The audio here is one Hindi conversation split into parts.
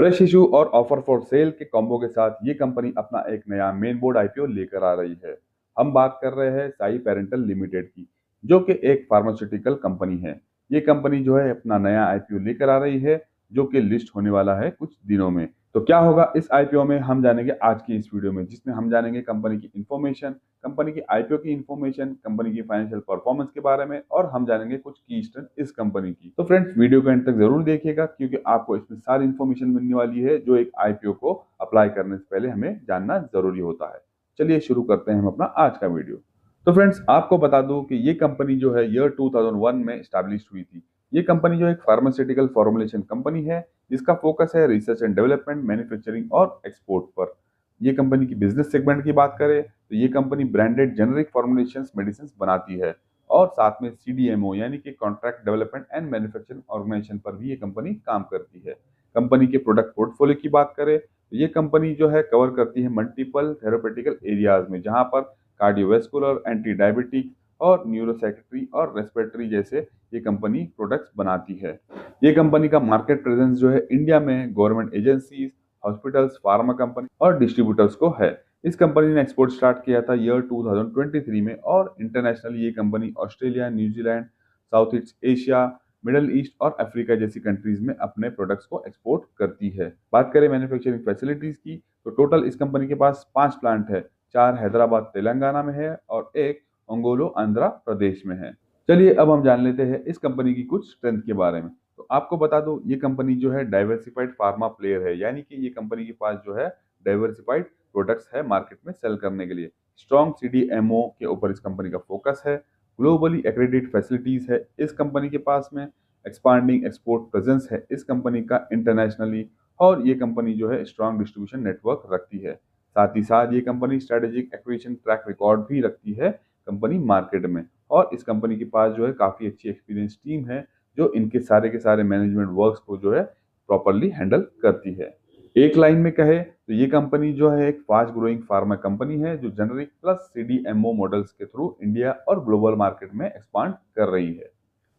फ्रेश इशू और ऑफर फॉर सेल के कॉम्बो के साथ ये कंपनी अपना एक नया मेन बोर्ड आईपीओ लेकर आ रही है। हम बात कर रहे हैं साई पेरेंटल लिमिटेड की, जो कि एक फार्मास्यूटिकल कंपनी है। ये कंपनी जो है अपना नया आईपीओ लेकर आ रही है, जो कि लिस्ट होने वाला है कुछ दिनों में। तो क्या होगा इस आईपीओ में, हम जानेंगे आज की इस वीडियो में, जिसमें हम जानेंगे कंपनी की इन्फॉर्मेशन, कंपनी की आईपीओ की इन्फॉर्मेशन, कंपनी की फाइनेंशियल परफॉर्मेंस के बारे में, और हम जानेंगे कुछ की स्ट्रेंथ इस कंपनी की। तो फ्रेंड्स, वीडियो को एंड तक जरूर देखिएगा, क्योंकि आपको इसमें सारी इन्फॉर्मेशन मिलने वाली है जो एक आईपीओ को अप्लाई करने से पहले हमें जानना जरूरी होता है। चलिए शुरू करते हैं हम अपना आज का वीडियो। तो फ्रेंड्स, आपको बता दूं कि ये कंपनी जो है ईयर 2001 में स्टैब्लिश हुई थी। ये कंपनी जो एक फार्मास्यूटिकल फॉर्मुलेशन कंपनी है, जिसका फोकस है रिसर्च एंड डेवलपमेंट, मैन्युफैक्चरिंग और एक्सपोर्ट पर। ये कंपनी की बिजनेस सेगमेंट की बात करें तो ये company branded generic formulations medicine बनाती है, और साथ में सीडीएमओ यानी कि contract development and manufacturing organisation पर भी ये कंपनी काम करती है। कंपनी के प्रोडक्ट पोर्टफोलियो की बात करें तो ये कंपनी जो है कवर करती है मल्टीपल थेरेपेटिकल एरियाज में, जहां पर कार्डियोवेस्कुलर, एंटी डायबिटिक और न्यूरोसाइकेट्री और रेस्पिरेटरी जैसे ये कंपनी प्रोडक्ट्स बनाती है। ये कंपनी का मार्केट प्रेजेंस जो है इंडिया में government agencies, hospitals, pharma company और डिस्ट्रीब्यूटर्स को है। इस कंपनी ने एक्सपोर्ट स्टार्ट किया था ईयर 2023 में, और इंटरनेशनली ये company Australia, New Zealand, south east Asia, middle east और अफ्रीका जैसी कंट्रीज में अपने प्रोडक्ट्स को एक्सपोर्ट करती है। बात करें मैन्युफैक्चरिंग फैसिलिटीज की, तो टोटल इस कंपनी के पास 5 प्लांट है। 4 हैदराबाद तेलंगाना में है और एक ओंगोलो आंध्र प्रदेश में है। चलिए अब हम जान लेते हैं इस कंपनी की कुछ स्ट्रेंथ के बारे में। तो आपको बता दो, ये कंपनी जो है डाइवर्सिफाइड फार्मा प्लेयर है, यानी कि ये कंपनी के पास जो है डाइवर्सिफाइड प्रोडक्ट्स है मार्केट में सेल करने के लिए। स्ट्रॉन्ग सीडीएमओ के ऊपर इस कंपनी का फोकस है। ग्लोबली एक्रेडिटेड फैसिलिटीज है इस कंपनी के पास में। एक्सपांडिंग एक्सपोर्ट प्रेजेंस है इस कंपनी का इंटरनेशनली, और ये कंपनी जो है स्ट्रॉन्ग डिस्ट्रीब्यूशन नेटवर्क रखती है। साथ ही साथ ये company strategic acquisition track record भी रखती है कंपनी मार्केट में, और इस कंपनी के पास जो है काफी अच्छी एक्सपीरियंस टीम है, जो इनके सारे के सारे मैनेजमेंट वर्क्स को जो है प्रॉपरली हैंडल करती है। एक लाइन में कहे तो ये कंपनी जो है एक फास्ट ग्रोइंग फार्मा कंपनी है, जो जेनरिक प्लस सीडीएमओ मॉडल्स के थ्रू इंडिया और ग्लोबल मार्केट में एक्सपांड कर रही है।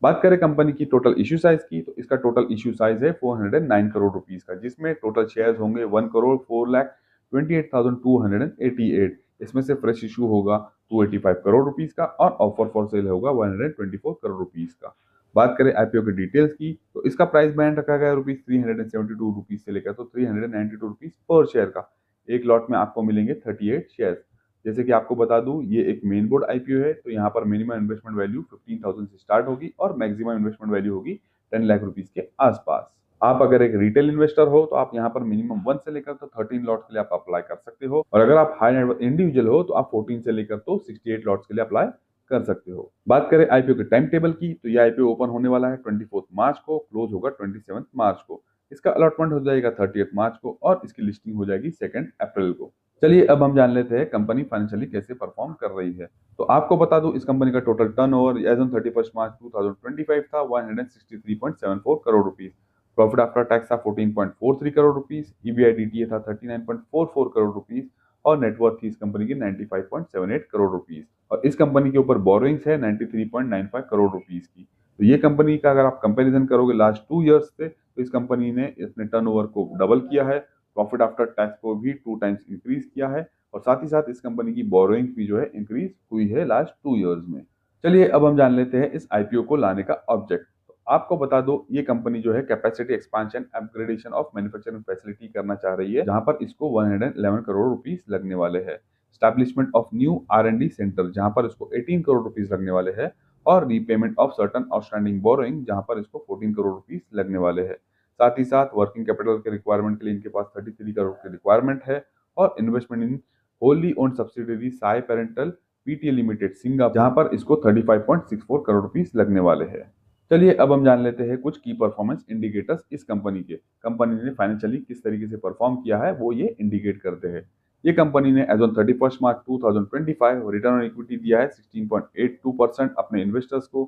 बात करें कंपनी की टोटल इश्यू साइज की, तो इसका टोटल इश्यू साइज है 409 करोड़ रुपीस का, जिसमें टोटल शेयर्स होंगे 1 करोड़ 4 लाख 28,288। इसमें से फ्रेश इशू होगा 285 करोड़ रुपीस का, और ऑफर फॉर सेल होगा 124 करोड़ रुपीस का। बात करें आईपीओ के डिटेल्स की, तो इसका प्राइस बैंड रखा गया ₹372 से लेकर तो 392 रुपीस पर शेयर का। एक लॉट में आपको मिलेंगे 38 शेयर। जैसे कि आपको बता दूं, ये एक मेन बोर्ड आईपीओ है, तो यहाँ पर मिनिमम इन्वेस्टमेंट वैल्यू 15,000 से स्टार्ट होगी, और मैक्सिमम इन्वेस्टमेंट वैल्यू होगी 10 लाख रुपीस के आसपास। आप अगर एक रिटेल इन्वेस्टर हो तो आप यहाँ पर मिनिमम 1 से लेकर तो 13 लॉट्स के लिए आप अप्लाई कर सकते हो, और अगर आप हाई नेटवर्थ इंडिविजुअल हो तो आप 14 से लेकर तो 68 लॉट्स के लिए अप्लाई कर सकते हो। बात करें आईपीओ के टाइम टेबल की, तो ये आईपीओ ओपन होने वाला है 24 मार्च को, क्लोज होगा 27 मार्च को। इसका अलॉटमेंट हो जाएगा 30 मार्च को, और इसकी लिस्टिंग हो जाएगी 2 अप्रैल को। चलिए अब हम जान लेते हैं कंपनी फाइनेंशियली कैसे परफॉर्म कर रही है। तो आपको बता दूं, इस कंपनी का total turnover as on 31 March 2025 था 163.74 crore rupees. Profit after tax था 14.43 करोड़ रुपीस। ईबीआईडीटीए था 39.44 करोड़ रुपीस, और नेटवर्थ थी इस कंपनी की 95.78 करोड़ रुपीस। और इस कंपनी के ऊपर बोरोइंग्स है 93.95 करोड़ रुपीस की। तो ये कंपनी का अगर आप कंपैरिजन करोगे लास्ट 2 ईयर्स से, तो इस कंपनी ने अपने टर्नओवर को डबल किया है, प्रॉफिट आफ्टर टैक्स को भी 2 टाइम्स इंक्रीज किया है, और साथ ही साथ इस कंपनी की बोरोइंग भी जो है इंक्रीज हुई है लास्ट 2 ईयर्स में। चलिए अब हम जान लेते हैं इस आईपीओ को लाने का ऑब्जेक्ट। तो आपको बता दो, ये कंपनी जो है capacity expansion upgradation of manufacturing facility करना चाह रही है, जहां पर इसको 111 करोड़ रुपीस लगने वाले हैं। स्टैब्लिशमेंट ऑफ न्यू आर&डी सेंटर, जहां पर इसको 18 करोड़ रुपीस लगने वाले हैं, और repayment of certain outstanding borrowing, जहां पर इसको 14 करोड़ रुपीस लगने वाले हैं। साथ ही साथ वर्किंग कैपिटल के रिक्वायरमेंट के लिए इनके पास 33 करोड़ की रिक्वायरमेंट है, और इन्वेस्टमेंट इन wholly owned subsidiary Sai parental PTA limited Singapore, जहां पर इसको 35.64 करोड़ रुपीस लगने वाले हैं। चलिए अब हम जान लेते हैं कुछ की परफॉर्मेंस इंडिकेटर्स इस कंपनी के। कंपनी ने फाइनेंशियली किस तरीके से परफॉर्म किया है वो ये इंडिकेट करते हैं। ये कंपनी ने as on 31 March 2025 return on equity दिया है 16.82% अपने इन्वेस्टर्स को।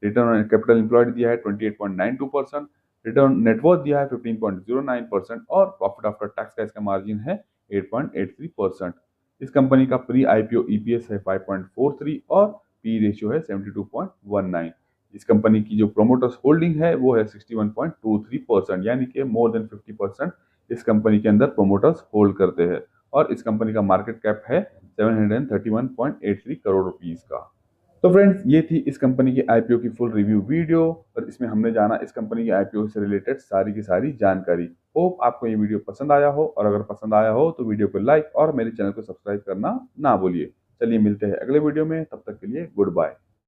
रिटर्न ऑन कैपिटल एम्प्लॉयड दिया है 28.92%। रिटर्न नेटवर्थ दिया है 15.09%, और प्रॉफिट आफ्टर टैक्स का इसका मार्जिन है 8.83%। इस कंपनी का प्री आईपीओ ईपीएस है 5.43, और पी रेशियो है 72.19। इस कंपनी की जो प्रोमोटर्स होल्डिंग है वो है 61.23%, यानी कि मोर देन 50% इस कंपनी के अंदर प्रोमोटर्स होल्ड करते हैं और इस कंपनी का मार्केट कैप है 731.83 करोड़ रुपीस का। तो फ्रेंड्स, ये थी इस कंपनी की आईपीओ की फुल रिव्यू वीडियो और इसमें हमने जाना इस कंपनी की आईपीओ से रिलेटेड सारी की सारी जानकारी। होप आपको ये वीडियो पसंद आया हो, और अगर पसंद आया हो तो वीडियो को लाइक और मेरे चैनल को सब्सक्राइब करना ना भूलिए। चलिए मिलते हैं अगले वीडियो में, तब तक के लिए गुड बाय।